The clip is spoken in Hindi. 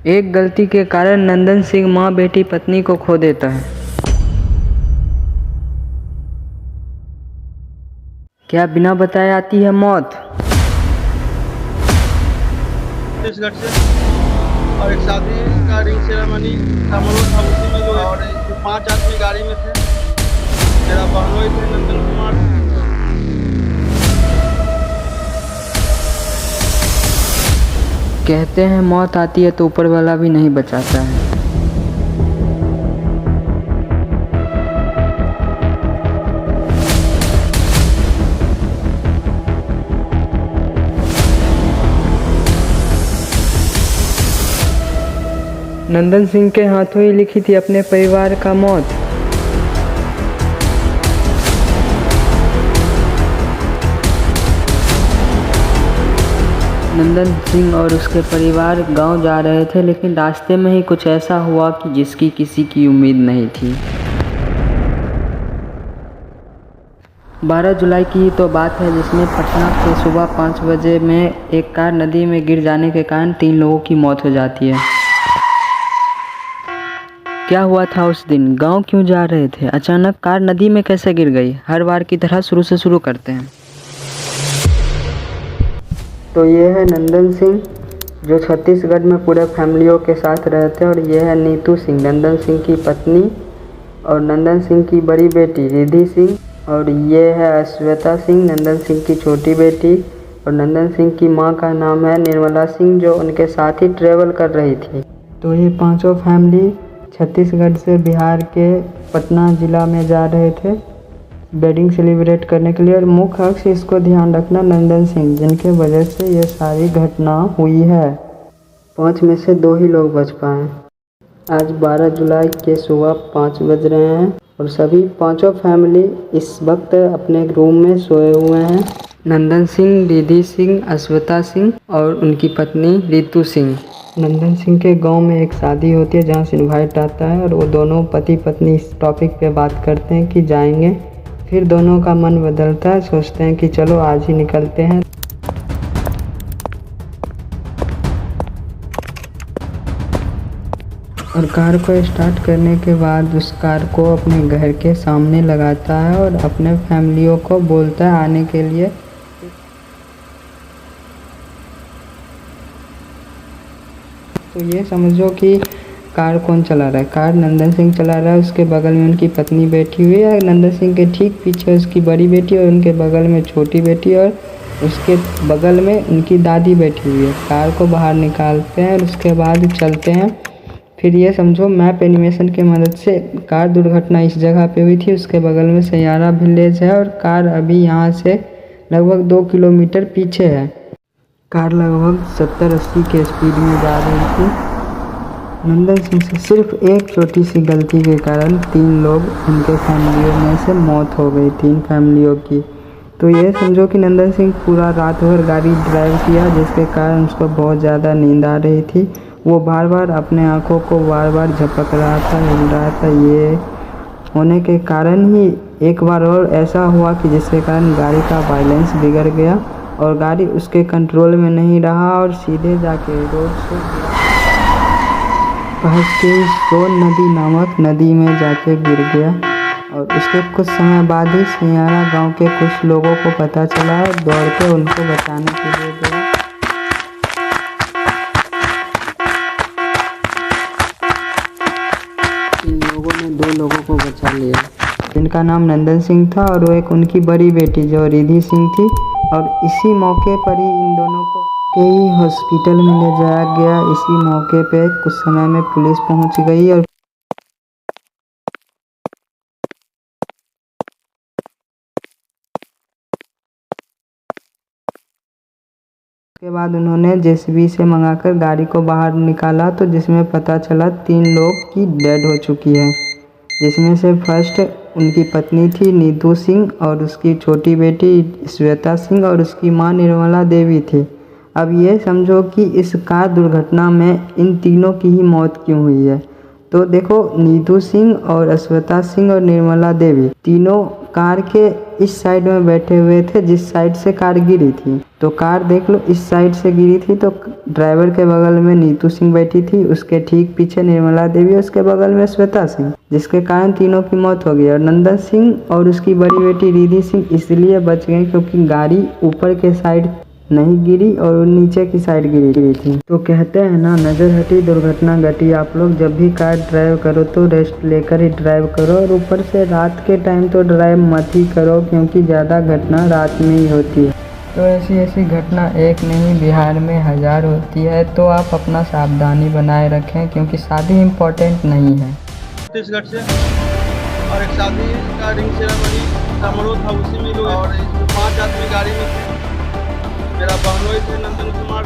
एक गलती के कारण नंदन सिंह मां बेटी पत्नी को खो देता है। क्या बिना बताए आती है मौत? छत्तीसगढ़ से और एक शादी का रिंग सेरेमनी समारोह था, उसी में जो और जो 5 आदमी गाड़ी में थे, मेरा बहनोई थे नंदन कुमार। कहते हैं मौत आती है तो ऊपर वाला भी नहीं बचाता है। नंदन सिंह के हाथों ही लिखी थी अपने परिवार का मौत। नंदन सिंह और उसके परिवार गांव जा रहे थे, लेकिन रास्ते में ही कुछ ऐसा हुआ कि जिसकी किसी की उम्मीद नहीं थी। 12 जुलाई की ही तो बात है, जिसमें पटना के सुबह 5 बजे में एक कार नदी में गिर जाने के कारण 3 लोगों की मौत हो जाती है। क्या हुआ था उस दिन? गांव क्यों जा रहे थे? अचानक कार नदी में कैसे गिर गई? हर बार की तरह शुरू से शुरू करते हैं। तो ये है नंदन सिंह, जो छत्तीसगढ़ में पूरे फैमिलियों के साथ रहते हैं, और ये है नीतू सिंह, नंदन सिंह की पत्नी और नंदन सिंह की बड़ी बेटी रिद्धि सिंह, और ये है अश्वेता सिंह, नंदन सिंह की छोटी बेटी। और नंदन सिंह की मां का नाम है निर्मला सिंह, जो उनके साथ ही ट्रेवल कर रही थी। तो ये पांचों फैमिली छत्तीसगढ़ से बिहार के पटना ज़िला में जा रहे थे वेडिंग सेलिब्रेट करने के लिए। और मुख्य अक्ष इसको ध्यान रखना नंदन सिंह, जिनके वजह से ये सारी घटना हुई है। 5 में से 2 ही लोग बच पाए। आज 12 जुलाई के सुबह 5 बज रहे हैं और सभी पांचों फैमिली इस वक्त अपने रूम में सोए हुए हैं। नंदन सिंह, रिद्धि सिंह, अश्वेता सिंह और उनकी पत्नी रितु सिंह। नंदन सिंह के गांव में एक शादी होती है जहां से इनवाइट आता है, और वो दोनों पति पत्नी इस टॉपिक पे बात करते हैं कि जाएंगे। फिर दोनों का मन बदलता है, सोचते हैं कि चलो आज ही निकलते हैं। और कार को स्टार्ट करने के बाद उस कार को अपने घर के सामने लगाता है और अपने फैमिलियों को बोलता है आने के लिए। तो ये समझो कि कार कौन चला रहा है? कार नंदन सिंह चला रहा है। उसके बगल में उनकी पत्नी बैठी हुई है, नंदन सिंह के ठीक पीछे उसकी बड़ी बेटी और उनके बगल में छोटी बेटी, और उसके बगल में उनकी दादी बैठी हुई है। कार को बाहर निकालते हैं और उसके बाद चलते हैं। फिर ये समझो मैप एनिमेशन की मदद से कार दुर्घटना इस जगह पे हुई थी, उसके बगल में सैयारा विलेज है, और कार अभी यहाँ से लगभग 2 किलोमीटर पीछे है। कार लगभग 70-80 के स्पीड में जा रही थी। नंदन सिंह से सिर्फ एक छोटी सी गलती के कारण 3 लोग उनके फैमिलियों में से मौत हो गई, 3 फैमिलियों की। तो ये समझो कि नंदन सिंह पूरा रात भर गाड़ी ड्राइव किया, जिसके कारण उसको बहुत ज़्यादा नींद आ रही थी। वो बार बार अपने आँखों को बार बार झपक रहा था, हिल रहा था। ये होने के कारण ही एक बार और ऐसा हुआ कि जिसके कारण गाड़ी का बैलेंस बिगड़ गया और गाड़ी उसके कंट्रोल में नहीं रहा और सीधे जाके रोड से पास के सोन नदी नामक नदी में जाके गिर गया। और उसके कुछ समय बाद ही सियारा गांव के कुछ लोगों को पता चला और दौड़ के उनको बचाने के लिए गया। इन लोगों ने 2 लोगों को बचा लिया, जिनका नाम नंदन सिंह था और वो एक उनकी बड़ी बेटी जो रिद्धि सिंह थी। और इसी मौके पर ही इन दोनों को ही हॉस्पिटल में ले जाया गया। इसी मौके पे कुछ समय में पुलिस पहुंच गई और उसके बाद उन्होंने जेसीबी से मंगाकर गाड़ी को बाहर निकाला, तो जिसमें पता चला 3 लोग की डेड हो चुकी है, जिसमें से फर्स्ट उनकी पत्नी थी नीतू सिंह और उसकी छोटी बेटी श्वेता सिंह और उसकी मां निर्मला देवी थी। अब ये समझो कि इस कार दुर्घटना में इन तीनों की ही मौत क्यों हुई है। तो देखो नीतू सिंह और अश्वता सिंह और निर्मला देवी तीनों कार के इस साइड में बैठे हुए थे जिस साइड से कार गिरी थी। तो कार देख लो इस साइड से गिरी थी, तो ड्राइवर के बगल में नीतू सिंह बैठी थी, उसके ठीक पीछे निर्मला देवी, उसके बगल में श्वेता सिंह, जिसके कारण तीनों की मौत हो गई। और नंदन सिंह और उसकी बड़ी बेटी रिद्धि सिंह इसलिए बच गए क्योंकि गाड़ी ऊपर के साइड नहीं गिरी और नीचे की साइड गिरी थी। तो कहते हैं ना, नज़र हटी दुर्घटना घटी। आप लोग जब भी कार ड्राइव करो तो रेस्ट लेकर ही ड्राइव करो, और ऊपर से रात के टाइम तो ड्राइव मत ही करो क्योंकि ज़्यादा घटना रात में ही होती है। तो ऐसी घटना एक नहीं बिहार में 1000 होती है। तो आप अपना सावधानी बनाए रखें क्योंकि शादी इम्पोर्टेंट नहीं है। छत्तीसगढ़ से और एक शादी का रिंग सेरेमनी समारोह था, उसी में लोग और 5 आदमी गाड़ी में थे। मेरा बहनोई थे नंदन कुमार।